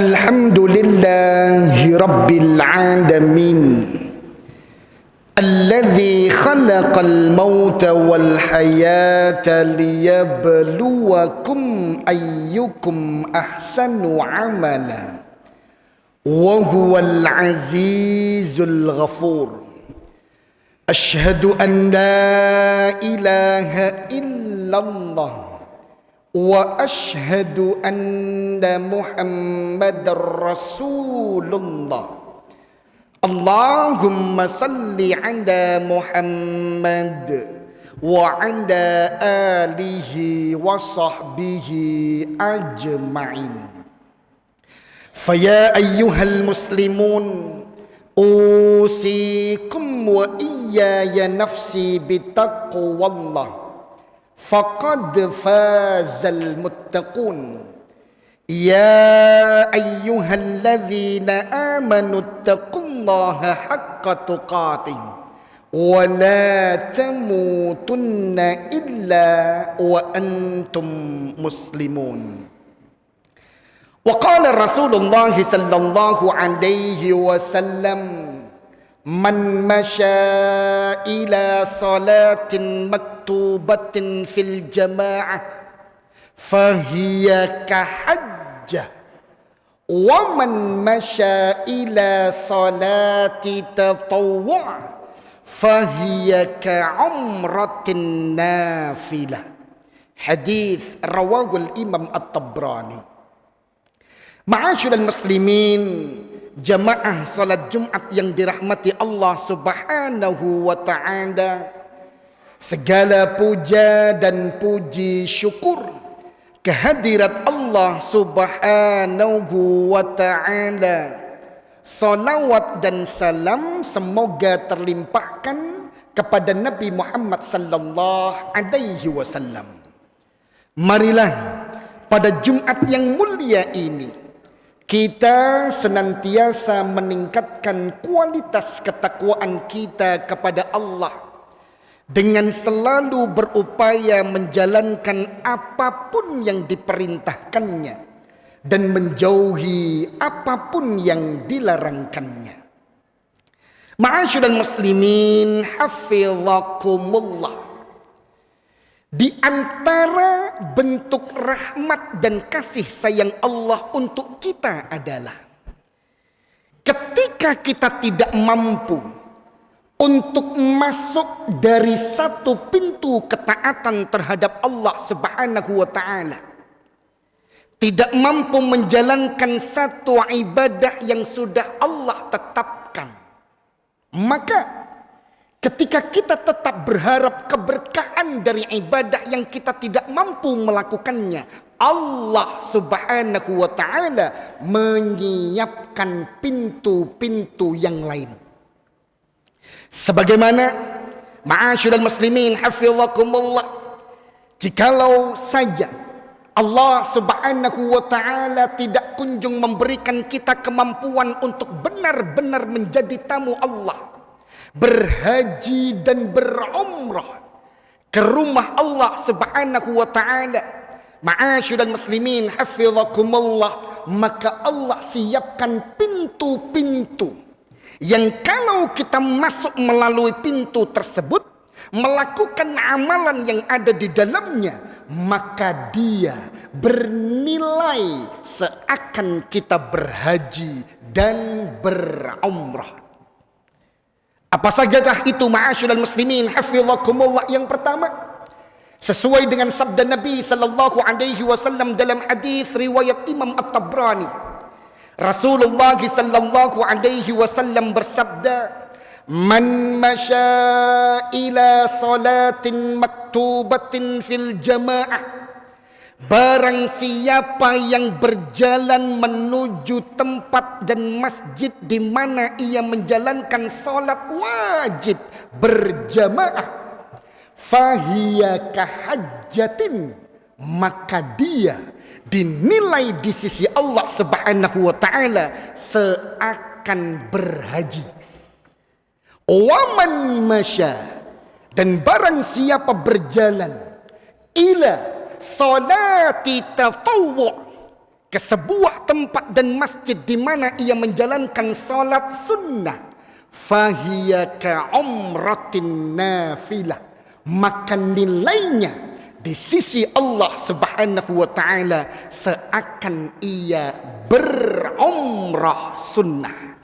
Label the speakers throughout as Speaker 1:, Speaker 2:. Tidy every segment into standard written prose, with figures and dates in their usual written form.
Speaker 1: Alhamdulillahi Rabbil Alamin Alladhi khalaqal mauta wal hayata liyabluwakum ayyukum ahsanu amala wa huwal azizul ghafur. Ashhadu an la ilaha illallah wa ashhadu anna Muhammadar Rasulullah. Allahumma salli ala Muhammad wa ala alihi wa sahbihi ajma'in. Faya ayyuhal muslimun, usikum wa iyaya nafsi bitaqwallah. Faqad fazal muttaqun. Ya ayyuhalladzina amanu taqullaha haqqa tuqatih wa la tamutunna illa wa antum muslimun. Wa qala Rasulullah sallallahu alaihi wasallam, man masya ila salatin maktubatin fil jama'ah fahiya kahajjah wa man masya ila salati tatawwu' fahiya ka'umratin nafilah. Hadis rawahul Imam At-Tabrani. Ma'asyiral muslimin, jamaah salat Jumat yang dirahmati Allah Subhanahu wa ta'ala, segala puja dan puji syukur kehadirat Allah Subhanahu wa ta'ala. Salawat dan salam semoga terlimpahkan kepada Nabi Muhammad sallallahu alaihi wasallam. Marilah pada Jumat yang mulia ini kita senantiasa meningkatkan kualitas ketakwaan kita kepada Allah dengan selalu berupaya menjalankan apapun yang diperintahkannya dan menjauhi apapun yang dilarangkannya. Ma'asyiral muslimin, hafizakumullah. Di antara bentuk rahmat dan kasih sayang Allah untuk kita adalah ketika kita tidak mampu untuk masuk dari satu pintu ketaatan terhadap Allah Subhanahu wa ta'ala, tidak mampu menjalankan satu ibadah yang sudah Allah tetapkan, maka ketika kita tetap berharap keberkahan dari ibadah yang kita tidak mampu melakukannya, Allah Subhanahu wa ta'ala menyiapkan pintu-pintu yang lain. Sebagaimana ma'asyiral muslimin hafizakumullah, jikalau saja Allah Subhanahu wa ta'ala tidak kunjung memberikan kita kemampuan untuk benar-benar menjadi tamu Allah, berhaji dan berumrah ke rumah Allah Subhanahu wa ta'ala, ma'asyiral muslimin hafizakumullah, maka Allah siapkan pintu-pintu yang kalau kita masuk melalui pintu tersebut, melakukan amalan yang ada di dalamnya, maka dia bernilai seakan kita berhaji dan berumrah. Apa sajakah itu ma'asyiral muslimin hafizakumullah? Yang pertama, sesuai dengan sabda Nabi sallallahu alaihi wasallam dalam hadis riwayat Imam At-Tabrani, Rasulullah sallallahu alaihi wasallam bersabda, man masya ila salatin maktubatin fil jamaah, barang siapa yang berjalan menuju tempat dan masjid di mana ia menjalankan salat wajib berjamaah, fahiya kahajjatin, maka dia dinilai di sisi Allah Subhanahu wa ta'ala seakan berhaji. Waman masya, dan barang siapa berjalan ila salati tatawwu, ke sebuah tempat dan masjid di mana ia menjalankan salat sunnah, fahiya ka umratin nafilah, maka nilainya di sisi Allah Subhanahu wa taala seakan ia berumrah sunnah.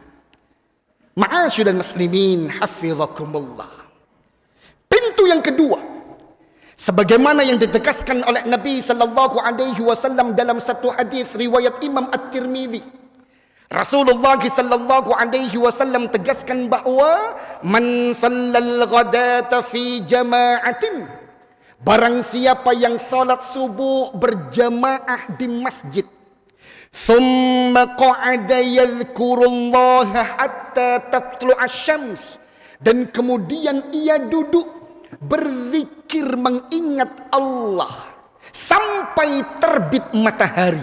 Speaker 1: Ma'asyiral muslimin hafizakumullah. Pintu yang kedua, sebagaimana yang ditegaskan oleh Nabi sallallahu alaihi wasallam dalam satu hadis riwayat Imam At-Tirmidzi, Rasulullah sallallahu alaihi wasallam tegaskan bahawa man sallal ghadata fi jama'atin, barang siapa yang salat subuh berjamaah di masjid, thumma qa'ada yadhkurullaha hatta tatlu'a syams, dan kemudian ia duduk berzikir mengingat Allah sampai terbit matahari,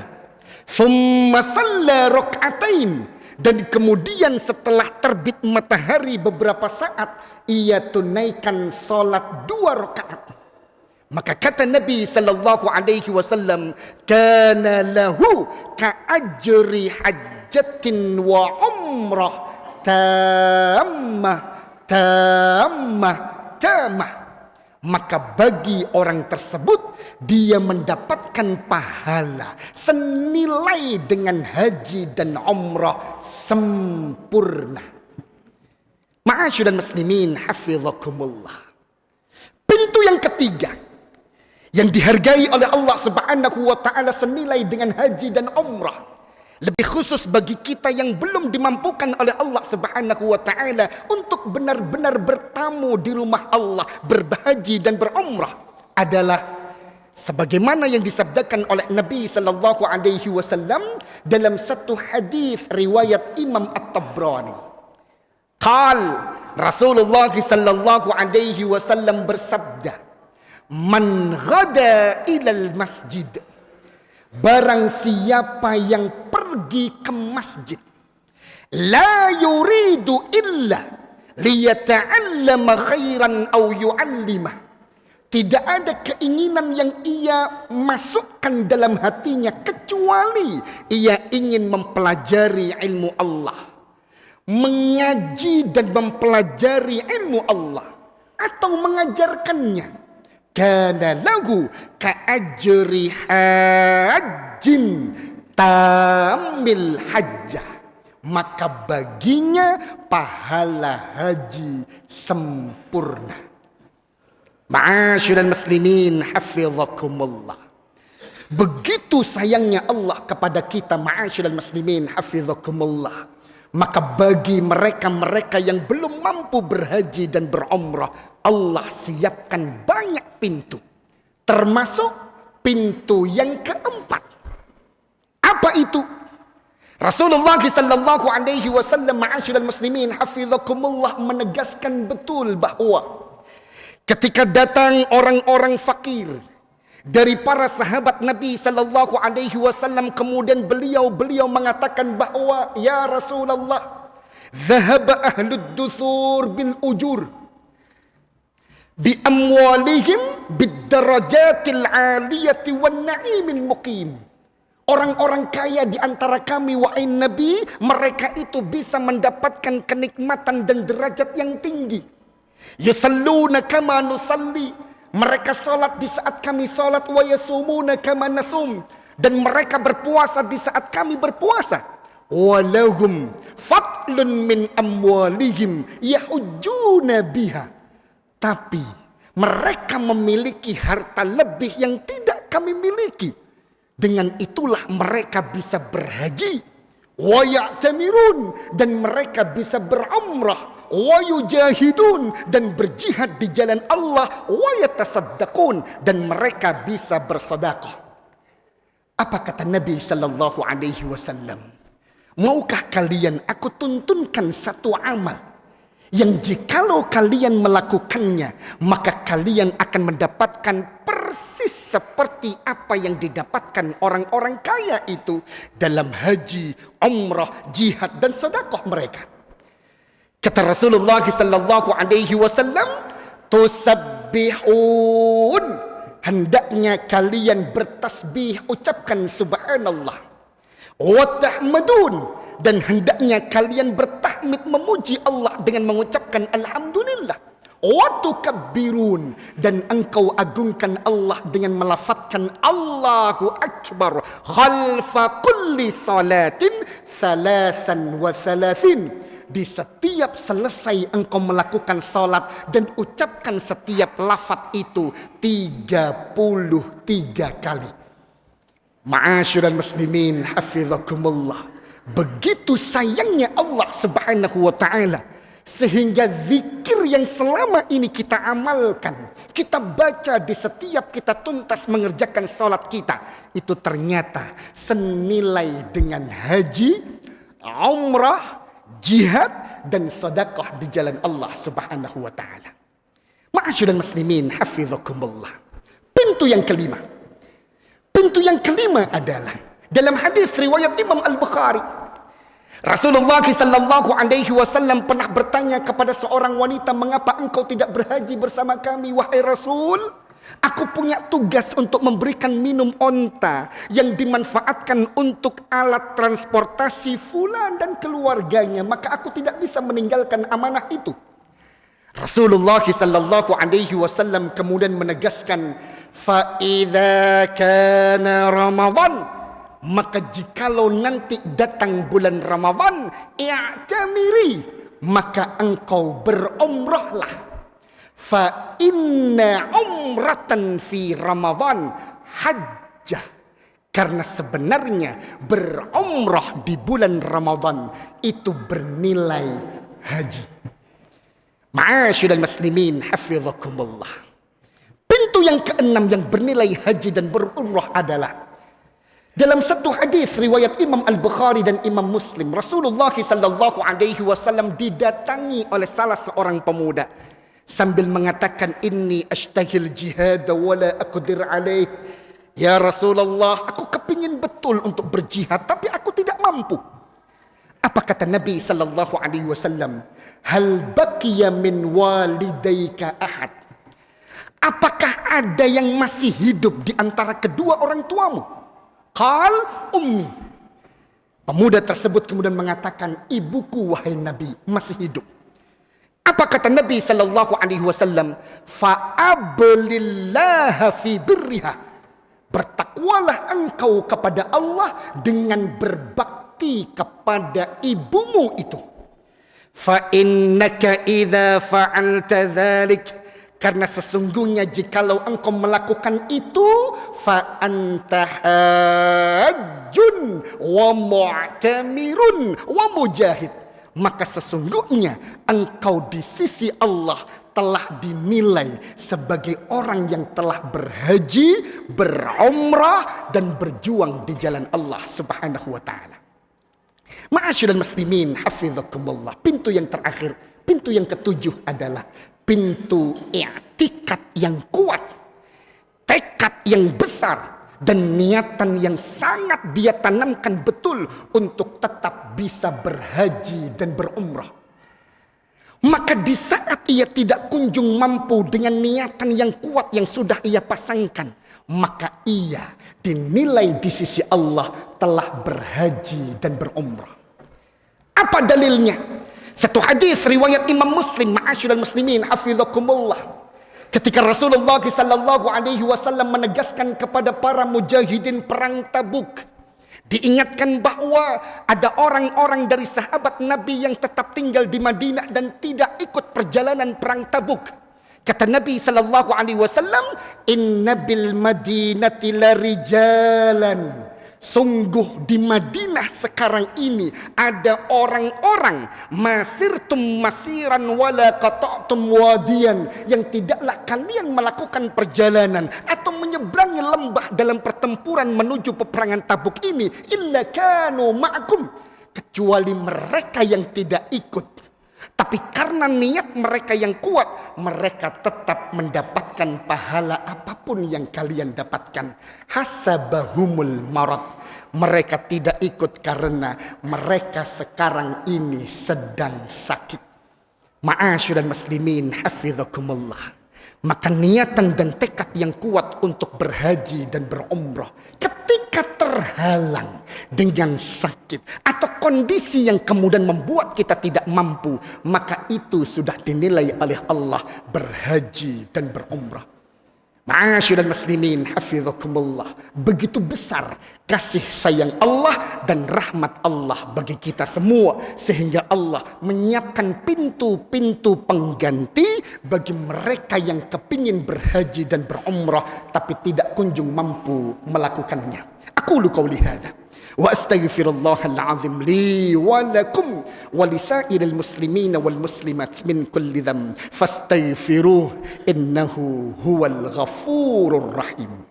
Speaker 1: thumma shalla rak'atain, dan kemudian setelah terbit matahari beberapa saat ia tunaikan salat 2 rakaat, maka kata Nabi sallallahu alaihi wasallam, kana lahu ka ajri hajjatin wa umrah tammah tammah tammah, maka bagi orang tersebut dia mendapatkan pahala senilai dengan haji dan umrah sempurna. Ma'asyiral muslimin hafizakumullah. Pintu yang ketiga yang dihargai oleh Allah Subhanahu wa taala senilai dengan haji dan umrah, lebih khusus bagi kita yang belum dimampukan oleh Allah Subhanahu wa taala untuk benar-benar bertamu di rumah Allah, berhaji dan berumrah, adalah sebagaimana yang disabdakan oleh Nabi sallallahu alaihi wasallam dalam satu hadis riwayat Imam At-Tabrani. Rasulullah sallallahu alaihi wasallam bersabda, man ghada ilal masjid, barang siapa yang pergi ke masjid, la yuridu illa liyata'allama khairan aw yu'allimah, tidak ada keinginan yang ia masukkan dalam hatinya kecuali ia ingin mempelajari ilmu Allah, mengaji dan mempelajari ilmu Allah atau mengajarkannya, kana lahu ka ajri hajjin tamil hajjah, maka baginya pahala haji sempurna. Ma'asyiral muslimin hafizakumullah. Begitu sayangnya Allah kepada kita, ma'asyiral muslimin hafizakumullah, maka bagi mereka-mereka yang belum mampu berhaji dan berumrah, Allah siapkan banyak pintu, termasuk pintu yang keempat. Apa itu? Rasulullah sallallahu alaihi wasallam, ma'asyiral muslimin hafizakumullah, menegaskan betul bahwa ketika datang orang-orang fakir dari para sahabat Nabi sallallahu alaihi wasallam, kemudian beliau mengatakan bahwa, ya Rasulullah, dhahaba ahlud duthur bil ujur bi amwalihim bid darajatil aliyati wan na'imil muqim. Orang-orang kaya di antara kami, wahai Nabi, mereka itu bisa mendapatkan kenikmatan dan derajat yang tinggi. Yusalluna kama nusalli, mereka salat di saat kami salat, wa yasumuna kama nasum, dan mereka berpuasa di saat kami berpuasa. Walahum fadlun min amwalihim yahujjuna biha, tapi mereka memiliki harta lebih yang tidak kami miliki. Dengan itulah mereka bisa berhaji, wa ya'tamirun, dan mereka bisa berumrah, wa yujahidun, dan berjihad di jalan Allah, wa yatasaddaqun, dan mereka bisa bersedekah. Apa kata Nabi sallallahu alaihi wasallam? Maukah kalian aku tuntunkan satu amal yang jikalau kalian melakukannya, maka kalian akan mendapatkan persis seperti apa yang didapatkan orang-orang kaya itu dalam haji, umrah, jihad dan sedekah mereka. Kata Rasulullah sallallahu alaihi wasallam, tusabbihun, hendaknya kalian bertasbih, ucapkan subhanallah. Wa tahmadun, dan hendaknya kalian bertahmid memuji Allah dengan mengucapkan alhamdulillah. Wa tukabbirun, dan engkau agungkan Allah dengan melafadzkan Allahu Akbar khalfa kulli salatin thalathan wa thalathin. Di setiap selesai engkau melakukan salat dan ucapkan setiap lafaz itu 33 kali. Ma'asyiral muslimin hafizakumullah. Begitu sayangnya Allah Subhanahu wa taala, sehingga zikir yang selama ini kita amalkan, kita baca di setiap kita tuntas mengerjakan salat kita, itu ternyata senilai dengan haji, umrah, jihad, dan sedekah di jalan Allah Subhanahu wa taala. Ma'asyiral muslimin hafizakumullah. Pintu yang kelima adalah dalam hadis riwayat Imam Al-Bukhari. Rasulullah sallallahu alaihi wasallam pernah bertanya kepada seorang wanita, "Mengapa engkau tidak berhaji bersama kami, wahai Rasul? Aku punya tugas untuk memberikan minum onta yang dimanfaatkan untuk alat transportasi fulan dan keluarganya, maka aku tidak bisa meninggalkan amanah itu." Rasulullah sallallahu alaihi wasallam kemudian menegaskan, "Fa idza kana Ramadan, maka jikalau nanti datang bulan Ramadan, i'tamiri, maka engkau berumrahlah. Fa inna umratan fi Ramadan hajjah." Karena sebenarnya berumrah di bulan Ramadan itu bernilai haji. Ma'asyiral muslimin hafizakumullah. Pintu yang keenam yang bernilai haji dan berumrah adalah dalam satu hadis riwayat Imam Al-Bukhari dan Imam Muslim, Rasulullah sallallahu alaihi wasallam didatangi oleh salah seorang pemuda sambil mengatakan, "Inni ashtahil jihad wa la aqdir alaih." Ya Rasulullah, aku kepingin betul untuk berjihad tapi aku tidak mampu. Apa kata Nabi sallallahu alaihi wasallam? "Hal baqiya min walidayka ahad?" Apakah ada yang masih hidup di antara kedua orang tuamu? Qal ummi. Pemuda tersebut kemudian mengatakan, "Ibuku wahai Nabi masih hidup." Apa kata Nabi sallallahu alaihi wasallam? "Fa'ablillaha fi birriha." Bertakwalah engkau kepada Allah dengan berbakti kepada ibumu itu. "Fa innaka idza fa'alta dzalik." Karena sesungguhnya jikalau engkau melakukan itu, fa anta hajjun wa mu'tamirun wa mujahid, maka sesungguhnya engkau di sisi Allah telah dinilai sebagai orang yang telah berhaji, berumrah, dan berjuang di jalan Allah Subhanahu wa taala. Ma'asyiral muslimin hafizakumullah. Pintu yang terakhir, pintu yang ketujuh adalah pintu i'tikad yang kuat, tekad yang besar, dan niatan yang sangat dia tanamkan betul untuk tetap bisa berhaji dan berumrah. Maka di saat ia tidak kunjung mampu dengan niatan yang kuat yang sudah ia pasangkan, maka ia dinilai di sisi Allah telah berhaji dan berumrah. Apa dalilnya? Satu hadis riwayat Imam Muslim, ma'asyiral muslimin hafizakumullah. Ketika Rasulullah sallallahu alaihi wasallam menegaskan kepada para mujahidin perang Tabuk, diingatkan bahwa ada orang-orang dari sahabat Nabi yang tetap tinggal di Madinah dan tidak ikut perjalanan perang Tabuk. Kata Nabi sallallahu alaihi wasallam, "Inna bil madinati larijalan." Sungguh di Madinah sekarang ini ada orang-orang masirtum masiran wala qata'tum wadiyan, yang tidaklah kalian melakukan perjalanan atau menyeberangi lembah dalam pertempuran menuju peperangan Tabuk ini illa kanu ma'akum, kecuali mereka yang tidak ikut. Tapi karena niat mereka yang kuat, mereka tetap mendapatkan pahala apapun yang kalian dapatkan. Hasabahumul marad. Mereka tidak ikut karena mereka sekarang ini sedang sakit. Ma'asyiral muslimin hafizakumullah. Maka niatan dan tekad yang kuat untuk berhaji dan berumrah, ketika ketika terhalang dengan sakit atau kondisi yang kemudian membuat kita tidak mampu, maka itu sudah dinilai oleh Allah berhaji dan berumrah. Ma'asyiral muslimin hafizakumullah, begitu besar kasih sayang Allah dan rahmat Allah bagi kita semua, sehingga Allah menyiapkan pintu-pintu pengganti bagi mereka yang kepingin berhaji dan berumrah tapi tidak kunjung mampu melakukannya. Aqulu qauli hadza wa astaghfirullah al-azim li wa lakum wa lisairil muslimina wal muslimat min kulli dhanb fastaghfiruh innahu huwal ghafurur rahim.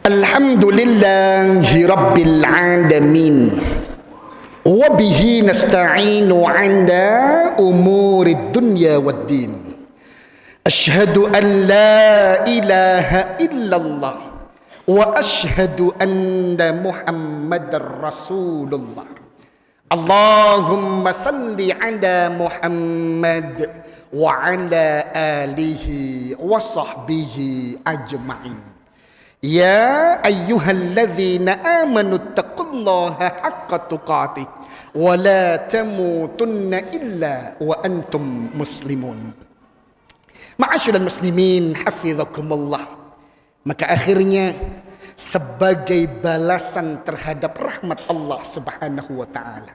Speaker 1: Alhamdulillahi rabbil alamin wa bihi nasta'inu 'ala umurid dunya waddin. Asyhadu an la ilaha illallah wa ashhadu anna Muhammadar Rasulullah. Allahumma salli ala Muhammad wa ala alihi wa sahbihi ajma'in. Ya ayyuhalladzina amanu taqullaha haqqa tuqatih wa la tamutunna illa wa antum muslimun. Ma'asyiral muslimin hafizakumullah. Maka akhirnya sebagai balasan terhadap rahmat Allah Subhanahu wa taala,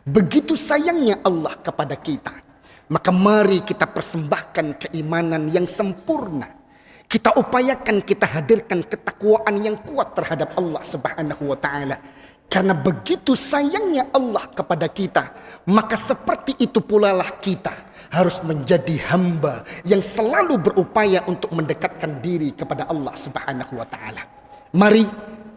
Speaker 1: begitu sayangnya Allah kepada kita, maka mari kita persembahkan keimanan yang sempurna. Kita upayakan, kita hadirkan ketakwaan yang kuat terhadap Allah Subhanahu wa taala. Karena begitu sayangnya Allah kepada kita, maka seperti itu pula lah kita harus menjadi hamba yang selalu berupaya untuk mendekatkan diri kepada Allah Subhanahu wa taala. Mari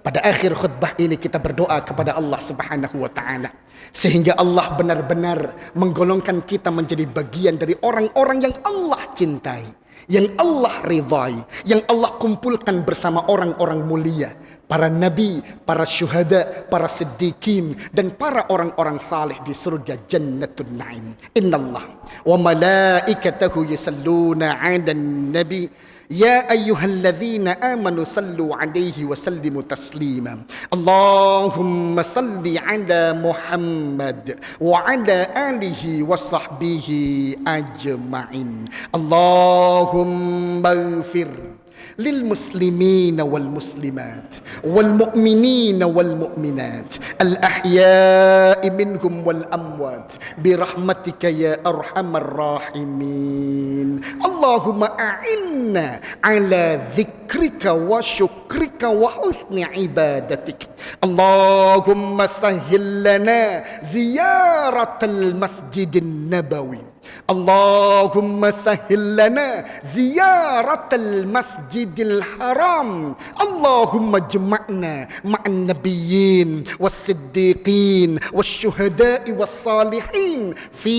Speaker 1: pada akhir khutbah ini kita berdoa kepada Allah Subhanahu wa taala sehingga Allah benar-benar menggolongkan kita menjadi bagian dari orang-orang yang Allah cintai, yang Allah ridhai, yang Allah kumpulkan bersama orang-orang mulia, para nabi, para syuhada, para siddiqin, dan para orang-orang saleh di surga Jannatul Naim. Innallah wa malaikatahu yusalluna 'alan nabi ya ayyuhalladzina amanu sallu 'alaihi wa sallimu taslima. Allahumma salli 'ala Muhammad wa 'ala alihi wa sahbihi ajma'in. Allahumma ighfir للمسلمين والمسلمات والمؤمنين والمؤمنات الأحياء منهم والأموات برحمتك يا أرحم الراحمين. اللهم أعنا على ذكرك وشكرك وحسن عبادتك. اللهم سهل لنا زيارة المسجد النبوي. اللهم سهل لنا زيارة المسجد الحرام. اللهم اجمعنا مع النبيين والصديقين والشهداء والصالحين في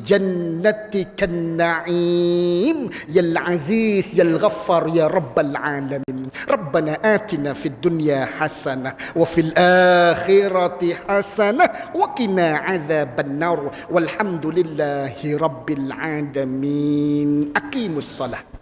Speaker 1: جنتك النعيم يا العزيز يا الغفار يا رب العالمين. ربنا آتنا في الدنيا حسنة وفي الآخرة حسنة وقنا عذاب النار والحمد لله رب العالمين. أقيموا الصلاة.